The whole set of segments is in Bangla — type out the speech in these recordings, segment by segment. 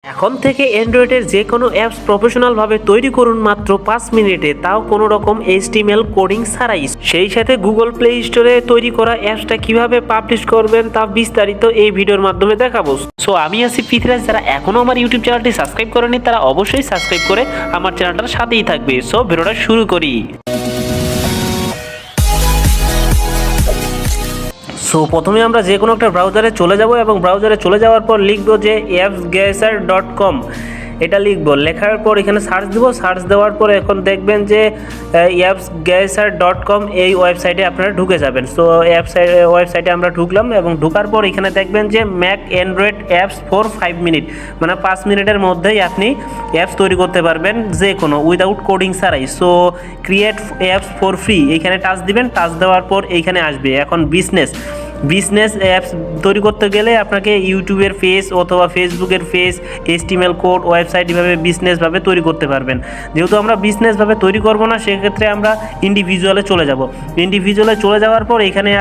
এখন থেকে অ্যান্ড্রয়েডের যে কোনো অ্যাপস প্রফেশনালভাবে তৈরি করুন মাত্র 5 মিনিটে, তাও কোনো রকম HTML কোডিং ছাড়াই। সেই সাথে গুগল প্লে স্টোরে তৈরি করা অ্যাপসটা কিভাবে পাবলিশ করবেন তা বিস্তারিত এই ভিডিওর মাধ্যমে দেখাবো। সো আমি আছি পৃথ্বীরাজ। যারা এখনও আমার ইউটিউব চ্যানেলটি সাবস্ক্রাইব করেনি তারা অবশ্যই সাবস্ক্রাইব করে আমার চ্যানেলটার সাথেই থাকবে। সো ভিডিওটা শুরু করি। সো প্রথমে আমরা যে কোনো একটা ব্রাউজারে চলে যাব এবং ব্রাউজারে চলে যাওয়ার পর লিখব যে appsgazer.com, এটা লিখব। লেখার পর এখানে সার্চ দেব। সার্চ দেওয়ার পর এখন দেখবেন যে appsgazer.com এই ওয়েবসাইটে আপনারা ঢুকে যাবেন। সো ওয়েবসাইটে আমরা ঢুকলাম এবং ঢোকার পর এখানে দেখবেন যে Mac Android apps for 5 minute, মানে 5 মিনিটের মধ্যেই আপনি অ্যাপস তৈরি করতে পারবেন যে কোনো, উইদাউট কোডিং ছাড়াই। So create apps for free, এইখানে টাচ দিবেন। টাচ দেওয়ার পর এইখানে আসবে এখন বিজনেস অ্যাপস তৈরি করতে গেলে আপনাকে ইউটিউবের পেজ অথবা ফেসবুকের পেজ, HTML কোড, ওয়েবসাইট এভাবে বিজনেসভাবে তৈরি করতে পারবেন। যেহেতু আমরা বিজনেসভাবে তৈরি করব না, সেক্ষেত্রে আমরা ইন্ডিভিজুয়ালে চলে যাব। ইন্ডিভিজুয়ালে চলে যাওয়ার পর এখানে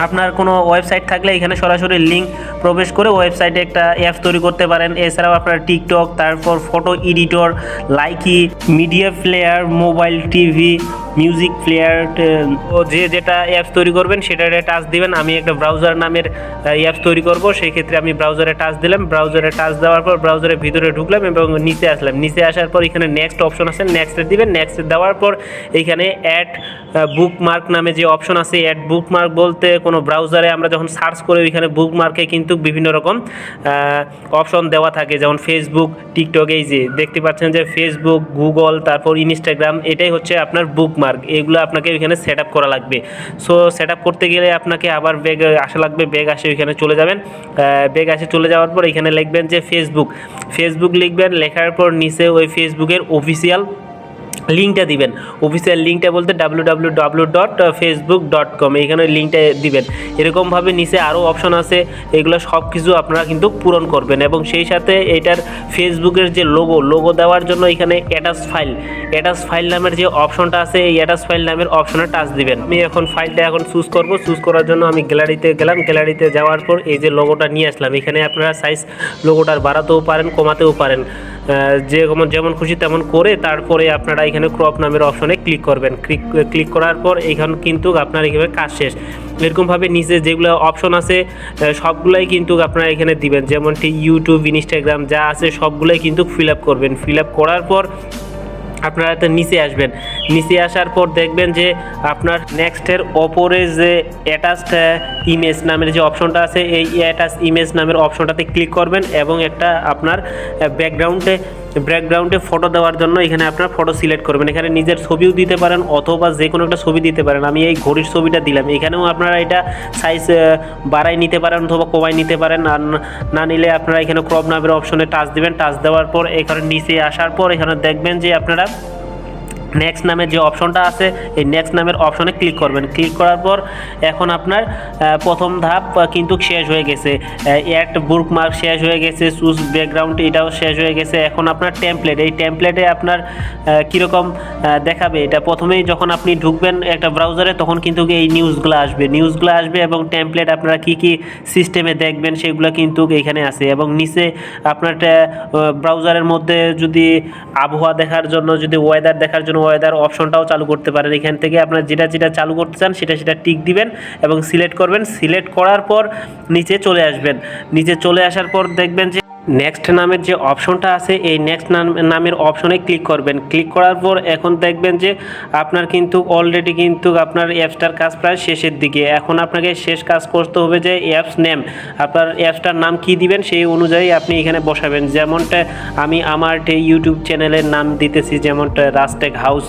আপনার কোনো ওয়েবসাইট থাকলে এখানে সরাসরি লিঙ্ক প্রবেশ করে ওয়েবসাইটে একটা অ্যাপস তৈরি করতে পারেন। এছাড়াও আপনার টিকটক, তারপর photo editor, Likee, media player, mobile TV, music player, যে যেটা অ্যাপস তৈরি করবেন সেটাতে টাচ দিবেন। আমি একটা ব্রাউজার নামের অ্যাপস তৈরি করব, সেই ক্ষেত্রে আমি ব্রাউজারে টাচ দিলাম। ব্রাউজারে টাচ দেওয়ার পর ব্রাউজারের ভিতরে ঢুকলাম এবং নিচে আসলাম। নিচে আসার পর এখানে নেক্সট অপশন আছে, নেক্সটে দিবেন। নেক্সটে দেওয়ার পর এইখানে অ্যাড বুকমার্ক নামে যে অপশন আছে, অ্যাড বুকমার্ক বলতে কোনো ব্রাউজারে আমরা যখন সার্চ করি ওইখানে বুকমার্কে কিন্তু বিভিন্ন রকম অপশন দেওয়া থাকে, যেমন ফেসবুক, টিকটক, এই যে দেখতে পাচ্ছেন যে ফেসবুক, গুগল, তারপর ইনস্টাগ্রাম, এটাই হচ্ছে আপনার বুকমার্ক। এগুলো আপনাকে ওইখানে সেট আপ করা লাগবে। সো সেট আপ করতে গেলে আপনাকে আবার ব্যাগ আসা লাগবে। ব্যাগ আসে ওইখানে চলে যাবেন। ব্যাগ আসে চলে যাওয়ার পর এখানে লিখবেন যে ফেসবুক লিখবেন। লেখার পর নিচে ওই ফেসবুকের অফিসিয়াল লিঙ্কটা দিবেন। অফিসিয়াল লিঙ্কটা বলতে www.facebook.com, এইখানে লিঙ্কটা দিবেন। এরকমভাবে নিচে আরও অপশন আছে, এগুলো সব কিছু আপনারা কিন্তু পূরণ করবেন। এবং সেই সাথে এটার ফেসবুকের যে লোগো দেওয়ার জন্য এখানে অ্যাটাচ ফাইল নামের যে অপশনটা আছে, এই অ্যাটাচ ফাইল নামের অপশনে টাচ দিবেন। আমি এখন ফাইলটা চুজ করব। চুজ করার জন্য আমি গ্যালারিতে গেলাম। গ্যালারিতে যাওয়ার পর এই যে লোগোটা নিয়ে আসলাম। এখানে আপনারা সাইজ লোগোটার বাড়াতেও পারেন, কমাতেও পারেন, যেমন খুশি তেমন করে। তারপরে আপনারা এখানে ক্রপ নামের অপশনে ক্লিক করবেন। ক্লিক করার পর এখানে কিন্তু আপনার এখানে কাজ শেষ। এরকমভাবে নিচে যেগুলো অপশন আছে সবগুলাই কিন্তু আপনারা এখানে দিবেন, যেমনটি ইউটিউব, ইনস্টাগ্রাম যা আছে সবগুলাই কিন্তু ফিল আপ করবেন। ফিল আপ করার পর আপনারা তো নিচে আসবেন। নিচে আসার পর দেখবেন যে আপনার নেক্সটের ওপরে যে অ্যাটাচড ইমেজ নামের যে অপশনটা আছে, এই অ্যাটাচ ইমেজ নামের অপশনটাতে ক্লিক করবেন এবং একটা আপনার ব্যাকগ্রাউন্ডে ফটো দেওয়ার জন্য এখানে আপনার ফটো সিলেক্ট করবেন। এখানে নিজের ছবিও দিতে পারেন অথবা যে কোনো একটা ছবি দিতে পারেন। আমি এই ঘড়ির ছবিটা দিলাম। এখানেও আপনারা এটা সাইজ বাড়াই নিতে পারেন অথবা কমাই নিতে পারেন। আর না নিলে আপনারা এখানে ক্রপ নামের অপশনে টাচ দিবেন। টাচ দেওয়ার পর এখানে নিচে আসার পর এখানে দেখবেন যে আপনারা নেক্সট নামের যে অপশনটা আছে, এই নেক্সট নামের অপশনে ক্লিক করবেন। ক্লিক করার পর এখন আপনার প্রথম ধাপ কিন্তু শেষ হয়ে গেছে। অ্যাড বুকমার্ক শেষ হয়ে গেছে, চুজ ব্যাকগ্রাউন্ড এটাও শেষ হয়ে গেছে। এখন আপনার টেমপ্লেট, এই টেমপ্লেটে আপনার কীরকম দেখাবে, এটা প্রথমেই যখন আপনি ঢুকবেন একটা ব্রাউজারে তখন কিন্তু এই নিউজগুলো আসবে এবং টেমপ্লেট আপনারা কি সিস্টেমে দেখবেন সেগুলো কিন্তু এইখানে আছে। এবং নিচে আপনার ব্রাউজারের মধ্যে যদি আবহাওয়া দেখার জন্য, যদি ওয়েদার দেখার জন্য ওয়েদার অপশনটাও চালু করতে পারেন। এখান থেকে আপনারা যেটা চালু করতে চান সেটা টিক দিবেন এবং সিলেক্ট করবেন। সিলেক্ট করার পর নিচে চলে আসবেন। নিচে চলে আসার পর দেখবেন যে নেক্সট নামের যে অপশনটা আছে, এই নেক্সট নামের অপশনে ক্লিক করবেন। ক্লিক করার পর এখন দেখবেন যে আপনার কিন্তু অলরেডি কিন্তু আপনার অ্যাপসটার কাজ প্রায় শেষের দিকে। এখন আপনাকে শেষ কাজ করতে হবে যে অ্যাপস নেম, আপনার অ্যাপসটার নাম কি দিবেন সেই অনুযায়ী আপনি এখানে বসাবেন। যেমনটা আমি আমার ইউটিউব চ্যানেলের নাম দিতেছি, যেমনটা রাজটেক হাউস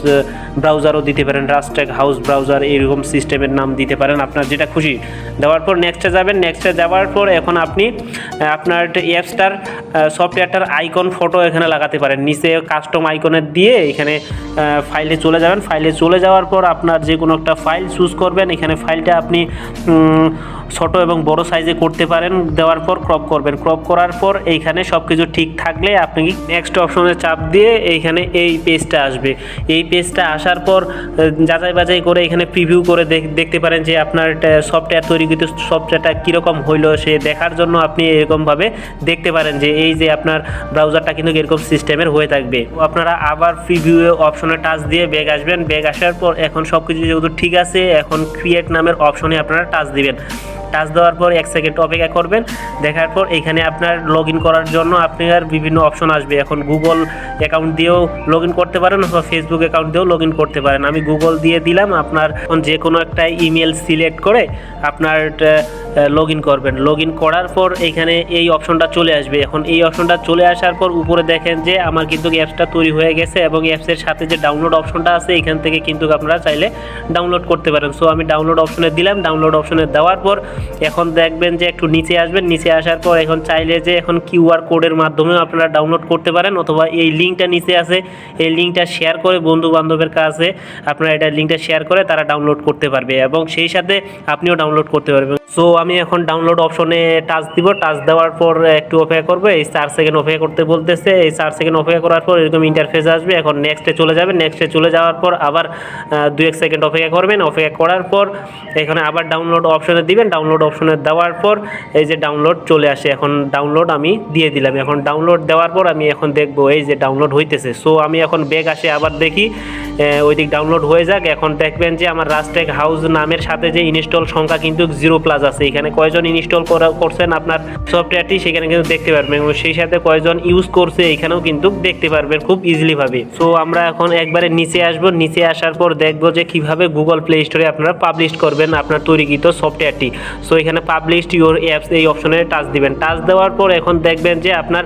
ব্রাউজারও দিতে পারেন, রাজটেক হাউস ব্রাউজার এরকম সিস্টেমের নাম দিতে পারেন, আপনার যেটা খুশি। দেওয়ার পর নেক্সটে যাবেন। নেক্সটে যাওয়ার পর এখন আপনি আপনার অ্যাপসটার সফটওয়্যারটার আইকন ফটো এখানে লাগাতে পারেন। নিচে কাস্টম আইকনের দিয়ে এখানে ফাইলে চলে যাবেন। ফাইলে চলে যাওয়ার পর আপনার যে কোনো একটা ফাইল চুজ করবেন। এখানে ফাইলটা আপনি ছোট এবং বড় সাইজে করতে পারেন। দেওয়ার পর ক্রপ করবেন। ক্রপ করার পর এইখানে সব কিছু ঠিক থাকলে আপনি নেক্সট অপশনে চাপ দিয়ে এইখানে এই পেজটা আসবে। এই পেজটা আসার পর যাচাই বাছাই করে এখানে প্রিভিউ করে দেখতে পারেন যে আপনার সফটওয়্যার তৈরিকৃত সফটওয়্যারটা কীরকম হইলো সে দেখার জন্য আপনি এরকমভাবে দেখতে পারেন যে এই যে আপনার ব্রাউজারটা কিন্তু এরকম সিস্টেমের হয়ে থাকবে। আপনারা আবার প্রিভিউ অপশনে টাচ দিয়ে ব্যাক আসবেন। ব্যাক আসার পর এখন সব কিছু যেহেতু ঠিক আছে, এখন ক্রিয়েট নামের অপশনে আপনারা টাচ দিবেন। টাচ দেওয়ার পর 1 সেকেন্ড অপেক্ষা করবেন। দেখার পর এখানে আপনার লগ ইন করার জন্য আপনার বিভিন্ন অপশন আসবে। এখন গুগল অ্যাকাউন্ট দিয়েও লগ ইন করতে পারেন অথবা ফেসবুক অ্যাকাউন্ট দিয়েও লগ ইন করতে পারেন। আমি গুগল দিয়ে দিলাম। আপনার যে কোনো একটা ইমেল সিলেক্ট করে আপনার লগ ইন করবেন। লগ ইন করার পর এখানে এই অপশনটা চলে আসবে। এখন এই অপশনটা চলে আসার পর উপরে দেখেন যে আমার কিন্তু অ্যাপসটা তৈরি হয়ে গেছে এবং অ্যাপসের সাথে যে ডাউনলোড অপশনটা আছে এখান থেকে কিন্তু আপনারা চাইলে ডাউনলোড করতে পারেন। সো আমি ডাউনলোড অপশনে দিলাম। ডাউনলোড অপশনে দেওয়ার পর এখন দেখবেন যে একটু নিচে আসবেন। নিচে আসার পর এখন চাইলে যে এখন কিউআর কোডের মাধ্যমেও আপনারা ডাউনলোড করতে পারেন অথবা এই লিঙ্কটা নিচে আছে, এই লিঙ্কটা শেয়ার করে বন্ধু বান্ধবের কাছে আপনারা এটা লিঙ্কটা শেয়ার করে তারা ডাউনলোড করতে পারবে এবং সেই সাথে আপনিও ডাউনলোড করতে পারবেন। সো আমি এখন ডাউনলোড অপশনে টাচ দিব। টাচ দেওয়ার পর একটু অপেক্ষা করবে। এই 4 সেকেন্ড অপেক্ষা করতে বলতেছে। এই 4 সেকেন্ড অপেক্ষা করার পর এরকম ইন্টারফেস আসবে। এখন নেক্সটে চলে যাবেন। নেক্সটে চলে যাওয়ার পর আবার 2-1 সেকেন্ড অপেক্ষা করবেন। অপেক্ষা করার পর এখানে আবার ডাউনলোড অপশনে দিবেন। ডাউনলোড অপশনে দেওয়ার পর এই যে ডাউনলোড চলে আসে। এখন ডাউনলোড আমি দিয়ে দিলাম। এখন ডাউনলোড দেওয়ার পর আমি এখন দেখবো এই যে ডাউনলোড হইতেছে। সো আমি এখন ব্যাক আসে আবার দেখি ওই দিক ডাউনলোড হয়ে যাক। এখন দেখবেন যে আমার রাস্টেক হাউস নামের সাথে যে ইনস্টল সংখ্যা কিন্তু 0+ আছে। এখানে কয়জন ইনস্টল করছেন আপনার সফটওয়্যারটি সেখানে কিন্তু দেখতে পারবেন এবং সেই সাথে কয়জন ইউজ করছে এখানেও কিন্তু দেখতে পারবেন খুব ইজিলি ভাবে। সো আমরা এখন একবারে নিচে আসব। নিচে আসার পর দেখবো যে কিভাবে গুগল প্লে স্টোরে আপনারা পাবলিশ করবেন আপনার তৈরিকৃত সফটওয়্যারটি। সো এখানে পাবলিশ ইউর অ্যাপস এই অপশনে টাচ দিবেন। টাচ দেওয়ার পর এখন দেখবেন যে আপনার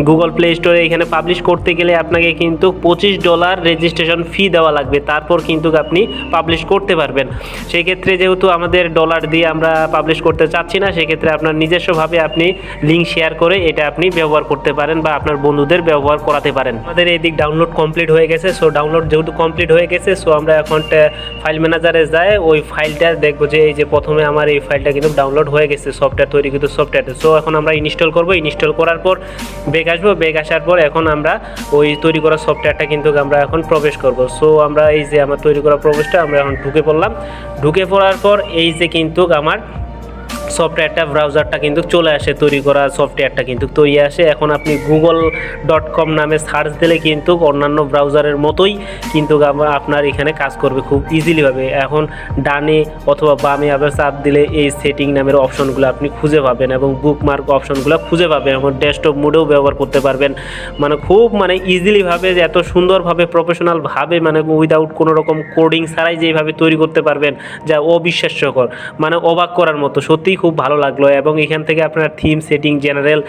গুগল প্লে স্টোরে এখানে পাবলিশ করতে গেলে আপনাকে কিন্তু $25 রেজিস্ট্রেশন ফি দেওয়া লাগবে। তারপর কিন্তু আপনি পাবলিশ করতে পারবেন। সেই ক্ষেত্রে যেহেতু আমাদের ডলার দিয়ে আমরা পাবলিশ করতে চাচ্ছি না, সেক্ষেত্রে আপনার নিজস্বভাবে আপনি লিঙ্ক শেয়ার করে এটা আপনি ব্যবহার করতে পারেন বা আপনার বন্ধুদের ব্যবহার করাতে পারেন। আমাদের এই দিক ডাউনলোড কমপ্লিট হয়ে গেছে। সো ডাউনলোড যেহেতু কমপ্লিট হয়ে গেছে, সো আমরা এখন ফাইল ম্যানেজারে যাই ওই ফাইলটা দেখবো যে এই যে প্রথমে আমার এই ফাইলটা কিন্তু ডাউনলোড হয়ে গেছে সফটওয়্যার তৈরি কিন্তু সফটওয়্যারটা। সো এখন আমরা ইনস্টল করব। ইনস্টল করার পর ব্যাক আসবো। ব্যাক আসার পর এখন আমরা ওই তৈরি করা সফটওয়্যারটা কিন্তু আমরা এখন প্রবেশ করব। সো আমরা এই যে আমার তৈরি করা প্রবেশটা আমরা এখন ঢুকে পড়লাম। ঢুকে পড়ার পর এই যে কিন্তু আমার সফটওয়্যারটা ব্রাউজারটা কিন্তু চলে আসে। তৈরি করা সফটওয়্যারটা কিন্তু তৈরি আসে। এখন আপনি google.com নামে সার্চ দিলে কিন্তু অন্যান্য ব্রাউজারের মতোই কিন্তু আপনার এখানে কাজ করবে খুব ইজিলিভাবে। এখন ডানে অথবা বামে আবার চাপ দিলে এই সেটিং নামের অপশনগুলো আপনি খুঁজে পাবেন এবং বুকমার্ক অপশনগুলো খুঁজে পাবেন এবং ডেস্কটপ মোডেও ব্যবহার করতে পারবেন। খুব ইজিলিভাবে এত সুন্দরভাবে প্রফেশনালভাবে উইদাউট কোনো রকম কোডিং ছাড়াই যেভাবে তৈরি করতে পারবেন যা অবিশ্বাস্যকর, অবাক করার মতো। সত্যি খুব ভালো লাগলো এবং এখান থেকে আপনার থিম সেটিং জেনারেল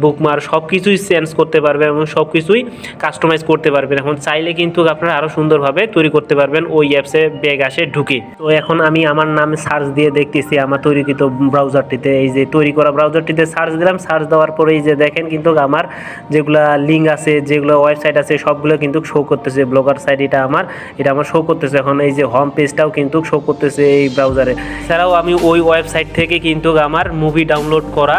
বুকমার্ক সব কিছুই চেঞ্জ করতে পারবেন এবং সব কিছুই কাস্টমাইজ করতে পারবেন। এখন চাইলে কিন্তু আপনারা আরও সুন্দরভাবে তৈরি করতে পারবেন ওই অ্যাপসে ব্যাগ আসে ঢুকে। তো এখন আমি আমার নামে সার্চ দিয়ে দেখতেছি আমার তৈরিকৃত ব্রাউজারটিতে। এই যে তৈরি করা ব্রাউজারটিতে সার্চ দিলাম। সার্চ দেওয়ার পরে এই যে দেখেন কিন্তু আমার যেগুলো লিঙ্ক আছে যেগুলো ওয়েবসাইট আছে সবগুলো কিন্তু শো করতেছে। ব্লগার সাইট এটা আমার শো করতেছে। এখন এই যে হোম পেজটাও কিন্তু শো করতেছে এই ব্রাউজারে। এছাড়াও আমি ওই ওয়েবসাইট থেকে কিন্তু আমার মুভি ডাউনলোড করা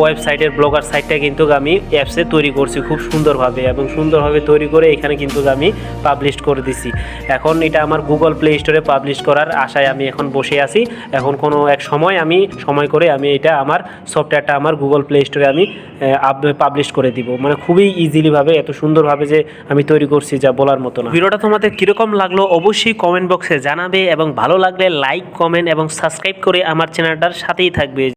ওয়েবসাইটের ব্লগার সাইটটা কিন্তু আমি অ্যাপসে তৈরি করছি খুব সুন্দরভাবে এবং সুন্দরভাবে তৈরি করে এখানে কিন্তু আমি পাবলিশ করে দিছি। এখন এটা আমার গুগল প্লে স্টোরে পাবলিশ করার আশায় আমি এখন বসে আছি। এখন কোনো এক সময় আমি সময় করে আমি এটা আমার সফটওয়্যারটা আমার গুগল প্লে স্টোরে আমি পাবলিশ করে দিব। খুবই ইজিলিভাবে এত সুন্দরভাবে যে আমি তৈরি করছি যা বলার মতো না। ভিডিওটা তোমাদের কীরকম লাগলো অবশ্যই কমেন্ট বক্সে জানাবে এবং ভালো লাগলে লাইক কমেন্ট এবং সাবস্ক্রাইব করে আমার চ্যানেলটার সাথেই থাকবে।